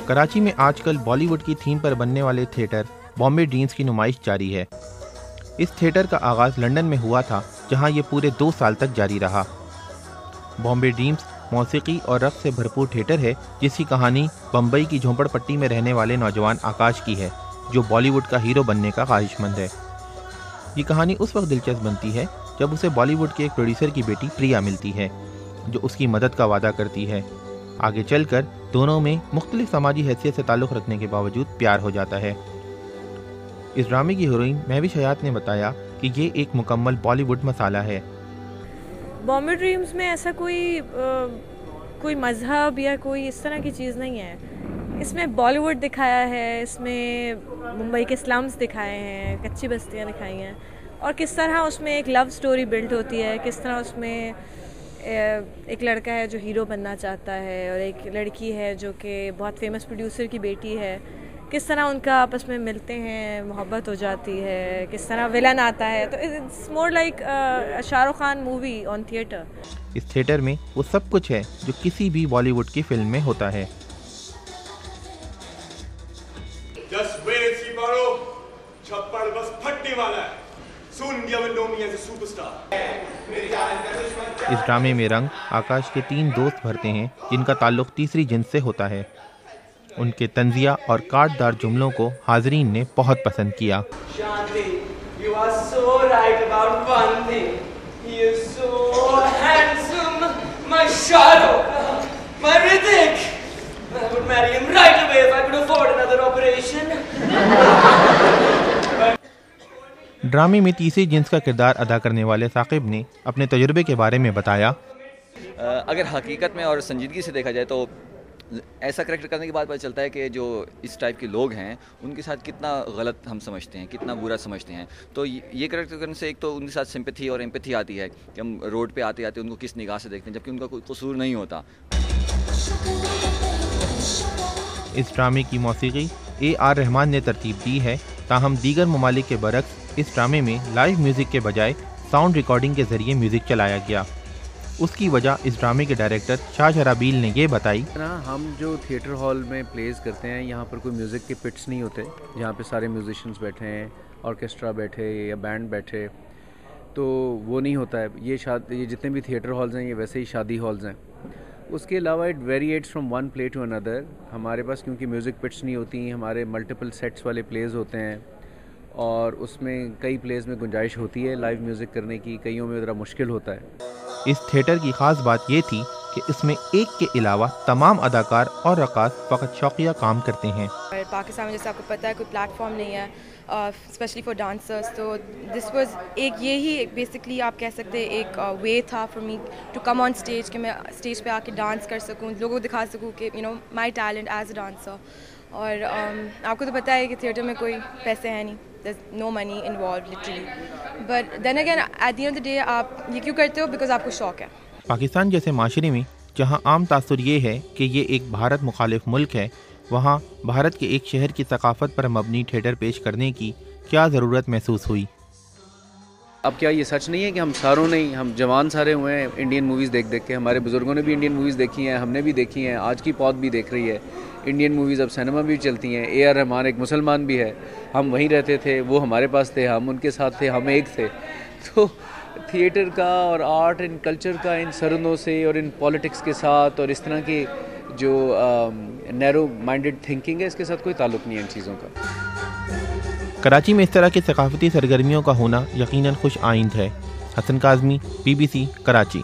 कराची में आजकल बॉलीवुड की थीम पर बनने वाले थिएटर बॉम्बे ड्रीम्स की नुमाइश जारी है। इस थिएटर का आगाज़ लंदन में हुआ था, जहां ये पूरे 2 साल तक जारी रहा। बॉम्बे ड्रीम्स मौसीकी और रक़्स से भरपूर थिएटर है, जिसकी कहानी बम्बई की झोंपड़पट्टी में रहने वाले नौजवान आकाश की है, जो बॉलीवुड का हीरो बनने का ख्वाहिशमंद है। ये कहानी उस वक्त दिलचस्प बनती है जब उसे बॉलीवुड के एक प्रोड्यूसर की बेटी प्रिया मिलती है, जो उसकी मदद का वादा करती है। आगे चलकर दोनों में मुख्तलिफ समाजी हैसियत से ताल्लुक़ रखने के बावजूद प्यार हो जाता है। इस ड्रामे की हीरोइन महविश हयात ने बताया कि ये एक मुकम्मल बॉलीवुड मसाला है। बॉम्बे ड्रीम्स में ऐसा कोई मज़हब या कोई इस तरह की चीज़ नहीं है। इसमें बॉलीवुड दिखाया है, इसमें मुंबई के स्लम्स दिखाए हैं, कच्ची बस्तियां दिखाई हैं, और किस तरह उसमें एक लव स्टोरी बिल्ड होती है, किस तरह उसमें एक लड़का है जो हीरो बनना चाहता है और एक लड़की है जो कि बहुत फेमस प्रोड्यूसर की बेटी है, किस तरह उनका आपस में मिलते हैं, मोहब्बत हो जाती है, किस तरह विलन आता है। तो it's more like Shahrukh Khan movie on theatre. इस थिएटर में वो सब कुछ है जो किसी भी बॉलीवुड की फिल्म में होता है। छप्पर बस फटने वाला है। Soon you will know me as a superstar. इस ड्रामे में रंग आकाश के 3 दोस्त भरते हैं, जिनका ताल्लुक तीसरी जिन्स से होता है। उनके तंजिया और काटदार जुमलों को हाजरीन ने बहुत पसंद किया। शांति, you are so right about one thing. He is so handsome, my Shahrukh, my Hrithik. I would marry him right away if I could afford another operation. ड्रामे में तीसरी जिन्स का किरदार अदा करने वाले साकिब ने अपने तजुर्बे के बारे में बताया। अगर हकीकत में और संजीदगी से देखा जाए तो ऐसा करेक्टर करने के बाद पता चलता है कि जो इस टाइप के लोग हैं उनके साथ कितना गलत हम समझते हैं, कितना बुरा समझते हैं। तो ये करेक्टर करने से एक तो उनके साथ सिंपैथी और एम्पैथी आती है कि हम रोड पे आते आते उनको किस निगाह से देखते हैं, जबकि उनका कोई कसूर नहीं होता। इस ड्रामे की मौसीकी AR रहमान ने तरतीब दी है, ताहम दीगर ममालिक के बरक्स इस ड्रामे में लाइव म्यूज़िक के बजाय साउंड रिकॉर्डिंग के ज़रिए म्यूज़िक चलाया गया। उसकी वजह इस ड्रामे के डायरेक्टर शाह शराबील ने ये बताई। हम जो थिएटर हॉल में प्लेस करते हैं, यहाँ पर कोई म्यूज़िक के पिट्स नहीं होते, यहाँ पे सारे म्यूजिशियंस बैठे हैं, ऑर्केस्ट्रा बैठे या बैंड बैठे, तो वो नहीं होता है। ये जितने भी थिएटर हॉल्स हैं ये वैसे ही शादी हॉल्स हैं। उसके अलावा it variates from one play to another. हमारे पास क्योंकि म्यूज़िक पिट्स नहीं होती, हमारे मल्टीपल सेट्स वाले प्लेस होते हैं और उसमें कई प्लेस में गुंजाइश होती है लाइव म्यूज़िक करने की, कईयों में ज़रा मुश्किल होता है। इस थिएटर की ख़ास बात ये थी कि इसमें एक के अलावा तमाम अदाकार और रक़ास फ़कत शौकिया काम करते हैं। पाकिस्तान में जैसे आपको पता है कोई प्लेटफॉर्म नहीं है स्पेशली फॉर डांसर्स, तो दिस वाज यही बेसिकली आप कह सकते हैं एक वे था for me to come on stage, कि मैं स्टेज पे आके डांस कर सकूं, लोगों को दिखा सकूं कि you know my talent as a dancer. और आपको तो पता है कि थिएटर में कोई पैसे हैं नहीं, there's no money involved literally, but then again at the end of the day आप ये क्यों करते हो? बिकॉज आपको शौक है। पाकिस्तान जैसे माशरे में जहां आम तासुर ये है कि ये एक भारत मुखालिफ मुल्क है, वहां भारत के एक शहर की सकाफत पर मबनी थिएटर पेश करने की क्या ज़रूरत महसूस हुई। अब क्या ये सच नहीं है कि हम सारों ने, हम जवान सारे हुए हैं इंडियन मूवीज़ देख देख के, हमारे बुज़ुर्गों ने भी इंडियन मूवीज़ देखी हैं, हमने भी देखी हैं, आज की पौध भी देख रही है इंडियन मूवीज़, अब सिनेमा भी चलती हैं। AR रहमान एक मुसलमान भी है, हम वहीं रहते थे, वो हमारे पास थे, हम उनके साथ थे, हम एक थे। तो थिएटर का और आर्ट एंड कल्चर का इन सरहदों से और इन पॉलिटिक्स के साथ और इस तरह की जो नैरो माइंडेड थिंकिंग है, इसके साथ कोई ताल्लुक़ नहीं है इन चीज़ों का। कराची में इस तरह की सकाफती सरगर्मियों का होना यकीनन खुश आइंद है। हसन काज़मी, BBC, कराची।